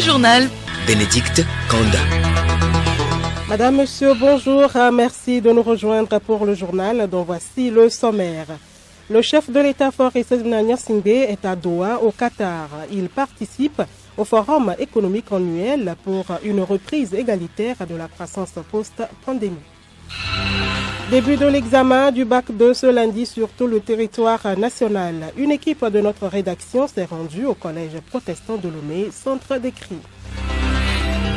journal. Bénédicte Kanda. Madame, Monsieur, bonjour. Merci de nous rejoindre pour le journal dont voici le sommaire. Le chef de l'État Faure Gnassingbé est à Doha, au Qatar. Il participe au Forum économique annuel pour une reprise égalitaire de la croissance post-pandémie. Début de l'examen du bac 2 ce lundi sur tout le territoire national. Une équipe de notre rédaction s'est rendue au collège protestant de Lomé, centre d'écrit.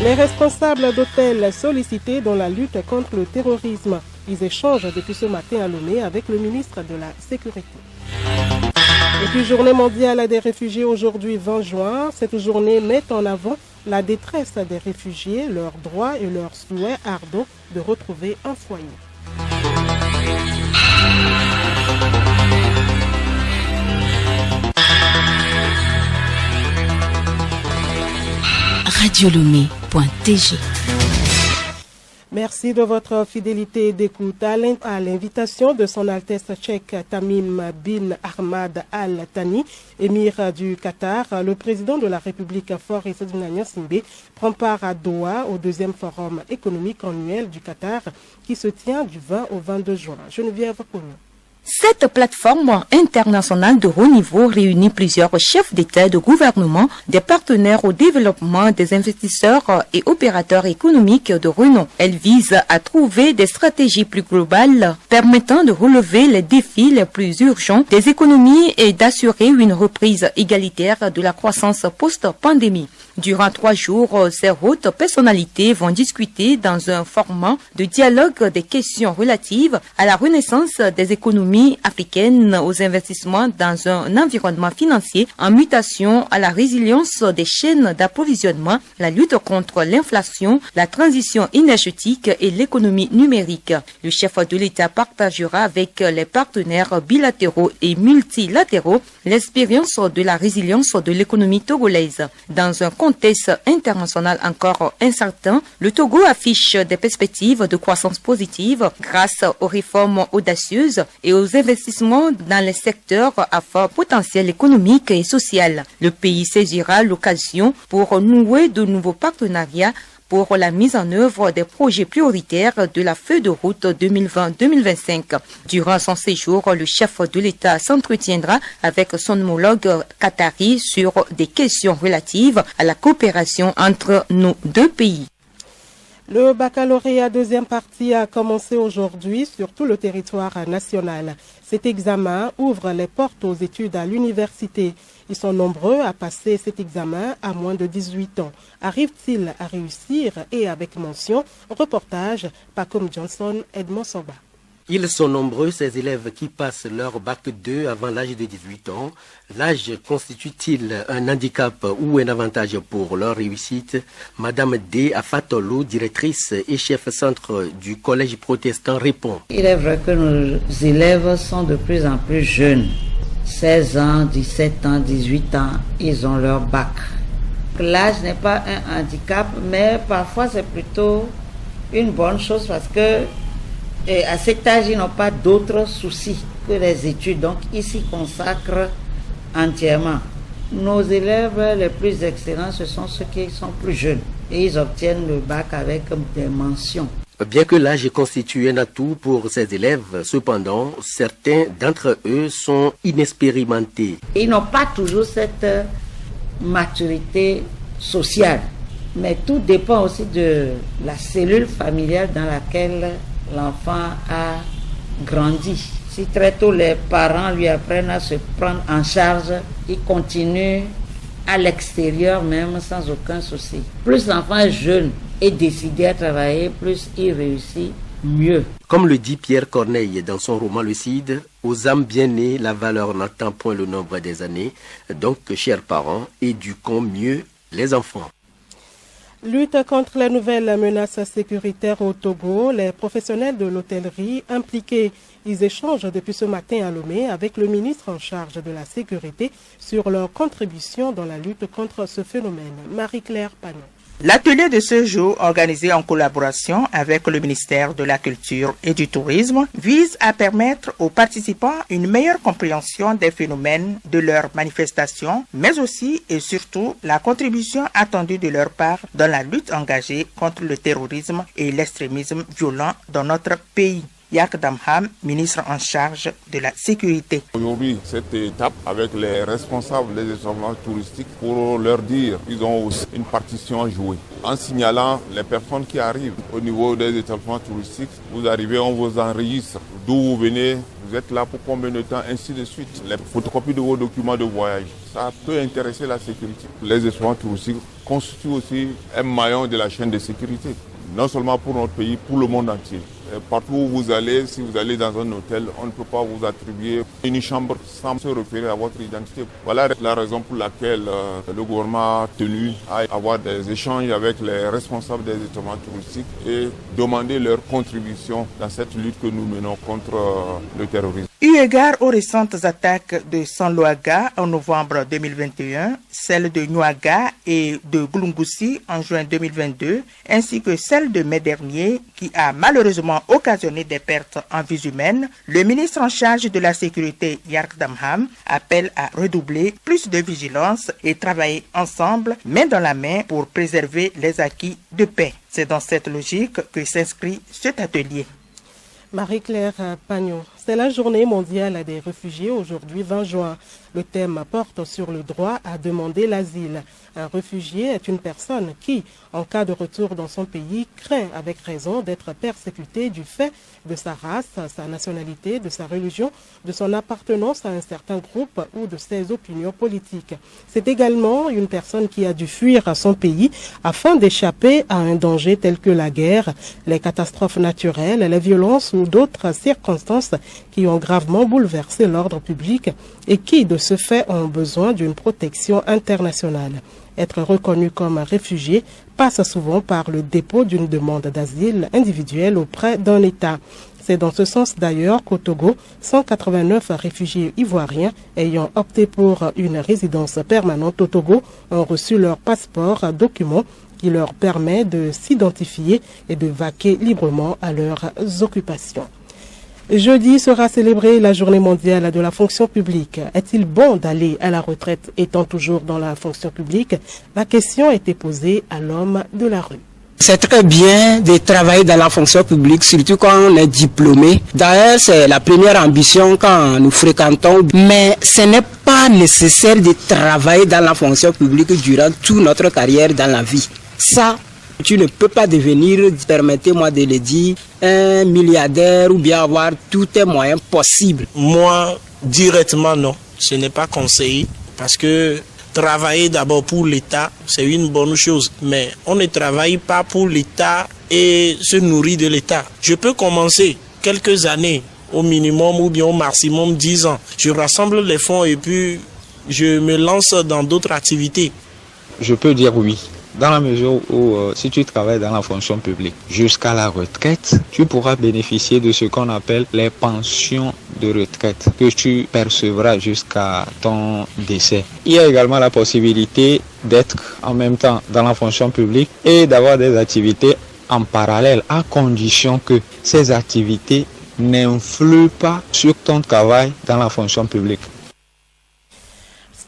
Les responsables d'hôtels sollicités dans la lutte contre le terrorisme. Ils échangent depuis ce matin à Lomé avec le ministre de la Sécurité. Et puis, journée mondiale des réfugiés aujourd'hui 20 juin. Cette journée met en avant la détresse des réfugiés, leurs droits et leurs souhaits ardents de retrouver un foyer. Radiolomé.tg. Merci de votre fidélité d'écoute. À l'invitation de son Altesse tchèque Tamim bin Ahmad Al Thani, émir du Qatar, le président de la République Faure Gnassingbé prend part à Doha au deuxième forum économique annuel du Qatar qui se tient du 20 au 22 juin. Geneviève Kourou. Cette plateforme internationale de haut niveau réunit plusieurs chefs d'État et de gouvernement, des partenaires au développement, des investisseurs et opérateurs économiques de renom. Elle vise à trouver des stratégies plus globales permettant de relever les défis les plus urgents des économies et d'assurer une reprise égalitaire de la croissance post-pandémie. Durant 3 jours, ces hautes personnalités vont discuter dans un format de dialogue des questions relatives à la renaissance des économies africaines, aux investissements dans un environnement financier en mutation, à la résilience des chaînes d'approvisionnement, la lutte contre l'inflation, la transition énergétique et l'économie numérique. Le chef de l'État partagera avec les partenaires bilatéraux et multilatéraux l'expérience de la résilience de l'économie togolaise. Dans un contexte international encore incertain, le Togo affiche des perspectives de croissance positive grâce aux réformes audacieuses et aux investissements dans les secteurs à fort potentiel économique et social. Le pays saisira l'occasion pour nouer de nouveaux partenariats pour la mise en œuvre des projets prioritaires de la feuille de route 2020-2025. Durant son séjour, le chef de l'État s'entretiendra avec son homologue qatari sur des questions relatives à la coopération entre nos deux pays. Le baccalauréat deuxième partie a commencé aujourd'hui sur tout le territoire national. Cet examen ouvre les portes aux études à l'université. Ils sont nombreux à passer cet examen à moins de 18 ans. Arrive-t-il à réussir et avec mention? Reportage Pacom Johnson, Edmond Soba. Ils sont nombreux, ces élèves qui passent leur bac 2 avant l'âge de 18 ans. L'âge constitue-t-il un handicap ou un avantage pour leur réussite? Madame D. Afatolo, directrice et chef centre du collège protestant, répond. Il est vrai que nos élèves sont de plus en plus jeunes. 16 ans, 17 ans, 18 ans, ils ont leur bac. L'âge n'est pas un handicap, mais parfois c'est plutôt une bonne chose parce que à cet âge, ils n'ont pas d'autres soucis que les études. Donc, ils s'y consacrent entièrement. Nos élèves les plus excellents, ce sont ceux qui sont plus jeunes. Et ils obtiennent le bac avec des mentions. Bien que l'âge constitue un atout pour ces élèves, cependant, certains d'entre eux sont inexpérimentés. Ils n'ont pas toujours cette maturité sociale. Mais tout dépend aussi de la cellule familiale dans laquelle l'enfant a grandi. Si très tôt les parents lui apprennent à se prendre en charge, il continue à l'extérieur même sans aucun souci. Plus l'enfant est jeune et décidé à travailler, plus il réussit mieux. Comme le dit Pierre Corneille dans son roman Le Cid, aux âmes bien nées, la valeur n'attend point le nombre des années. Donc, chers parents, éduquons mieux les enfants. Lutte contre les nouvelles menaces sécuritaires au Togo, les professionnels de l'hôtellerie impliqués. Ils échangent depuis ce matin à Lomé avec le ministre en charge de la sécurité sur leur contribution dans la lutte contre ce phénomène. Marie-Claire Panon. L'atelier de ce jour, organisé en collaboration avec le ministère de la Culture et du Tourisme, vise à permettre aux participants une meilleure compréhension des phénomènes de leurs manifestations, mais aussi et surtout la contribution attendue de leur part dans la lutte engagée contre le terrorisme et l'extrémisme violent dans notre pays. Yak Damham, ministre en charge de la sécurité. Aujourd'hui, cette étape avec les responsables des établissements touristiques pour leur dire qu'ils ont aussi une partition à jouer. En signalant les personnes qui arrivent au niveau des établissements touristiques, vous arrivez, on vous enregistre. D'où vous venez, vous êtes là pour combien de temps, ainsi de suite. Les photocopies de vos documents de voyage. Ça peut intéresser la sécurité. Les établissements touristiques constituent aussi un maillon de la chaîne de sécurité. Non seulement pour notre pays, pour le monde entier. Partout où vous allez, si vous allez dans un hôtel, on ne peut pas vous attribuer une chambre sans se référer à votre identité. Voilà la raison pour laquelle le gouvernement a tenu à avoir des échanges avec les responsables des établissements touristiques et demander leur contribution dans cette lutte que nous menons contre le terrorisme. Eu égard aux récentes attaques de Sanloaga en novembre 2021, celles de Nyuaga et de Glungusi en juin 2022, ainsi que celle de mai dernier qui a malheureusement occasionné des pertes en vies humaines, le ministre en charge de la sécurité Yak Damham appelle à redoubler plus de vigilance et travailler ensemble, main dans la main, pour préserver les acquis de paix. C'est dans cette logique que s'inscrit cet atelier. Marie-Claire Pagnon, c'est la journée mondiale des réfugiés aujourd'hui 20 juin. Le thème porte sur le droit à demander l'asile. Un réfugié est une personne qui, en cas de retour dans son pays, craint avec raison d'être persécuté du fait de sa race, sa nationalité, de sa religion, de son appartenance à un certain groupe ou de ses opinions politiques. C'est également une personne qui a dû fuir à son pays afin d'échapper à un danger tel que la guerre, les catastrophes naturelles, les violences ou d'autres circonstances qui ont gravement bouleversé l'ordre public et qui, de ce fait, ont besoin d'une protection internationale. Être reconnu comme un réfugié passe souvent par le dépôt d'une demande d'asile individuelle auprès d'un État. C'est dans ce sens d'ailleurs qu'au Togo, 189 réfugiés ivoiriens ayant opté pour une résidence permanente au Togo ont reçu leur passeport, document qui leur permet de s'identifier et de vaquer librement à leurs occupations. Jeudi sera célébrée la journée mondiale de la fonction publique. Est-il bon d'aller à la retraite étant toujours dans la fonction publique? La question a été posée à l'homme de la rue. C'est très bien de travailler dans la fonction publique, surtout quand on est diplômé. D'ailleurs, c'est la première ambition quand nous fréquentons. Mais ce n'est pas nécessaire de travailler dans la fonction publique durant toute notre carrière dans la vie. Ça, tu ne peux pas devenir, permettez-moi de le dire, un milliardaire ou bien avoir tous les moyens possibles. Moi, directement non, ce n'est pas conseillé parce que travailler d'abord pour l'État, c'est une bonne chose. Mais on ne travaille pas pour l'État et se nourrit de l'État. Je peux commencer quelques années au minimum ou bien au maximum 10 ans. Je rassemble les fonds et puis je me lance dans d'autres activités. Je peux dire oui. Dans la mesure où si tu travailles dans la fonction publique jusqu'à la retraite, tu pourras bénéficier de ce qu'on appelle les pensions de retraite que tu percevras jusqu'à ton décès. Il y a également la possibilité d'être en même temps dans la fonction publique et d'avoir des activités en parallèle à condition que ces activités n'influent pas sur ton travail dans la fonction publique.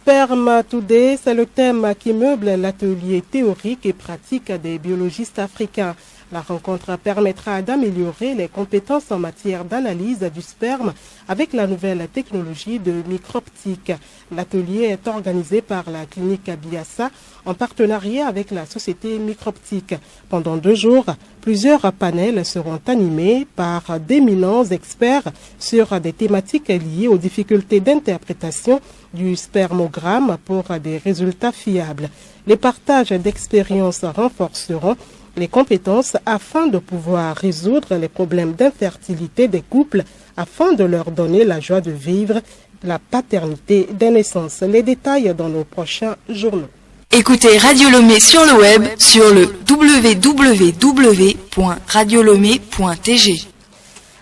Sperm Today, c'est le thème qui meuble l'atelier théorique et pratique des biologistes africains. La rencontre permettra d'améliorer les compétences en matière d'analyse du sperme avec la nouvelle technologie de micro-optique. L'atelier est organisé par la clinique Biassa en partenariat avec la société micro-optique. Pendant 2 jours, plusieurs panels seront animés par d'éminents experts sur des thématiques liées aux difficultés d'interprétation du spermogramme pour des résultats fiables. Les partages d'expériences renforceront les compétences afin de pouvoir résoudre les problèmes d'infertilité des couples afin de leur donner la joie de vivre la paternité des naissances. Les détails dans nos prochains journaux. Écoutez Radio Lomé sur le web sur le www.radiolomé.tg.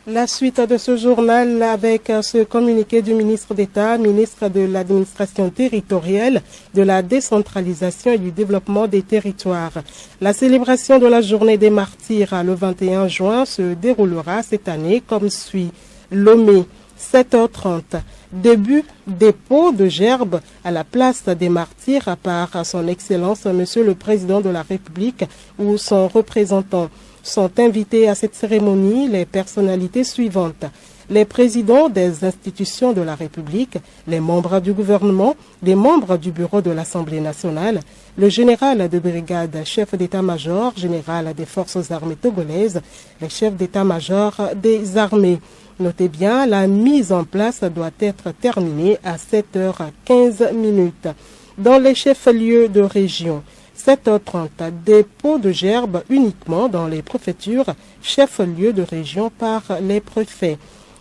La suite de ce journal avec ce communiqué du ministre d'État, ministre de l'administration territoriale, de la décentralisation et du développement des territoires. La célébration de la journée des martyrs le 21 juin se déroulera cette année comme suit. Lomé, 7h30. Début dépôt de gerbes à la place des martyrs par son Excellence Monsieur le Président de la République ou son représentant. Sont invités à cette cérémonie les personnalités suivantes. Les présidents des institutions de la République, les membres du gouvernement, les membres du bureau de l'Assemblée nationale, le général de brigade, chef d'état-major, général des forces armées togolaises, les chefs d'état-major des armées. Notez bien, la mise en place doit être terminée à 7h15. Dans les chefs-lieux de région, 7h30, dépôt de gerbes uniquement dans les préfectures, chefs-lieux de région par les préfets.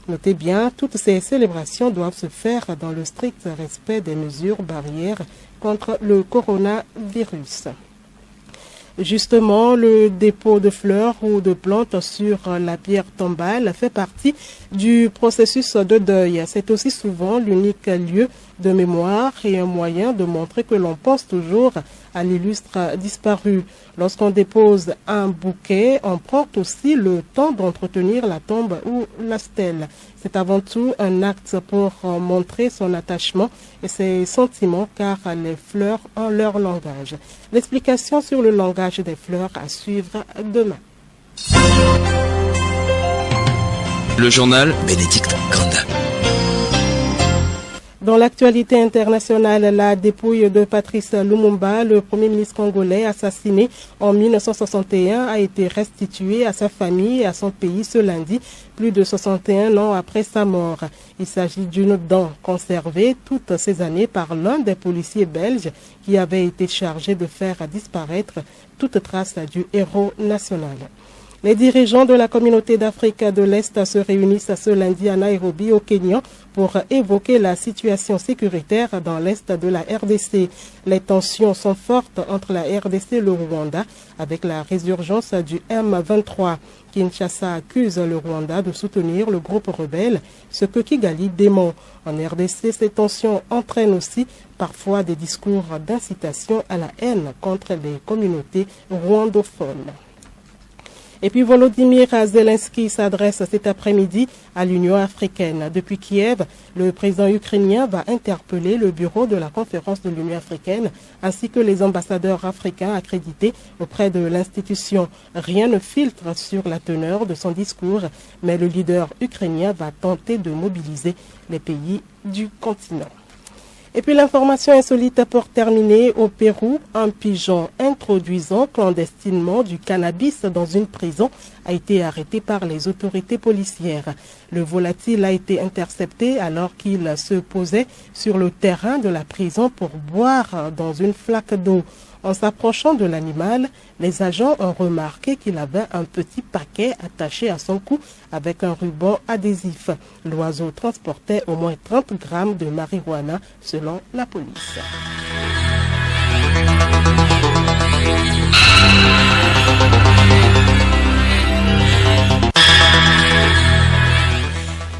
Notez bien, toutes ces célébrations doivent se faire dans le strict respect des mesures barrières contre le coronavirus. Justement, le dépôt de fleurs ou de plantes sur la pierre tombale fait partie du processus de deuil. C'est aussi souvent l'unique lieu de mémoire et un moyen de montrer que l'on pense toujours à l'illustre disparu. Lorsqu'on dépose un bouquet, on prend aussi le temps d'entretenir la tombe ou la stèle. C'est avant tout un acte pour montrer son attachement et ses sentiments car les fleurs ont leur langage. L'explication sur le langage des fleurs à suivre demain. Le journal Bénédicte Kanda. Dans l'actualité internationale, la dépouille de Patrice Lumumba, le premier ministre congolais assassiné en 1961, a été restituée à sa famille et à son pays ce lundi, plus de 61 ans après sa mort. Il s'agit d'une dent conservée toutes ces années par l'un des policiers belges qui avait été chargé de faire disparaître toute trace du héros national. Les dirigeants de la communauté d'Afrique de l'Est se réunissent ce lundi à Nairobi, au Kenya, pour évoquer la situation sécuritaire dans l'Est de la RDC. Les tensions sont fortes entre la RDC et le Rwanda, avec la résurgence du M23. Kinshasa accuse le Rwanda de soutenir le groupe rebelle, ce que Kigali dément. En RDC, ces tensions entraînent aussi parfois des discours d'incitation à la haine contre les communautés rwandophones. Et puis Volodymyr Zelensky s'adresse cet après-midi à l'Union africaine. Depuis Kiev, le président ukrainien va interpeller le bureau de la conférence de l'Union africaine ainsi que les ambassadeurs africains accrédités auprès de l'institution. Rien ne filtre sur la teneur de son discours, mais le leader ukrainien va tenter de mobiliser les pays du continent. Et puis l'information insolite pour terminer, au Pérou, un pigeon introduisant clandestinement du cannabis dans une prison a été arrêté par les autorités policières. Le volatile a été intercepté alors qu'il se posait sur le terrain de la prison pour boire dans une flaque d'eau. En s'approchant de l'animal, les agents ont remarqué qu'il avait un petit paquet attaché à son cou avec un ruban adhésif. L'oiseau transportait au moins 30 grammes de marijuana selon la police.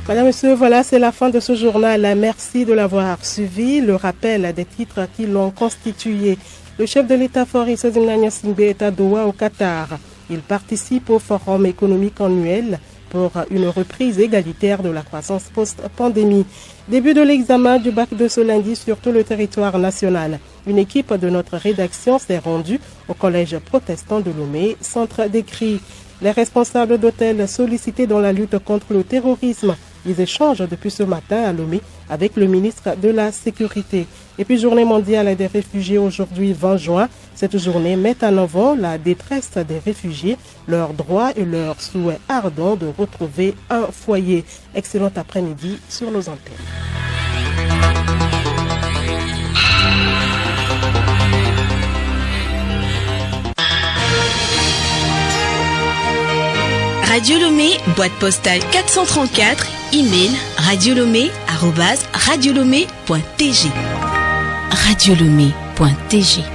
Madame, Monsieur, voilà, c'est la fin de ce journal. Merci de l'avoir suivi. Le rappel des titres qui l'ont constitué. Le chef de l'État, Fabrice Zinagna-Singbe, est à Doha, au Qatar. Il participe au forum économique annuel pour une reprise égalitaire de la croissance post-pandémie. Début de l'examen du bac de ce lundi sur tout le territoire national. Une équipe de notre rédaction s'est rendue au collège protestant de Lomé, centre d'écrit. Les responsables d'hôtels sollicités dans la lutte contre le terrorisme. Ils échangent depuis ce matin à Lomé avec le ministre de la Sécurité. Et puis, journée mondiale des réfugiés aujourd'hui 20 juin. Cette journée met en avant la détresse des réfugiés, leurs droits et leur souhait ardent de retrouver un foyer. Excellent après-midi sur nos antennes. Radio Lomé, boîte postale 434, email radiolomé@radiolomé.tg. Radiolomé.tg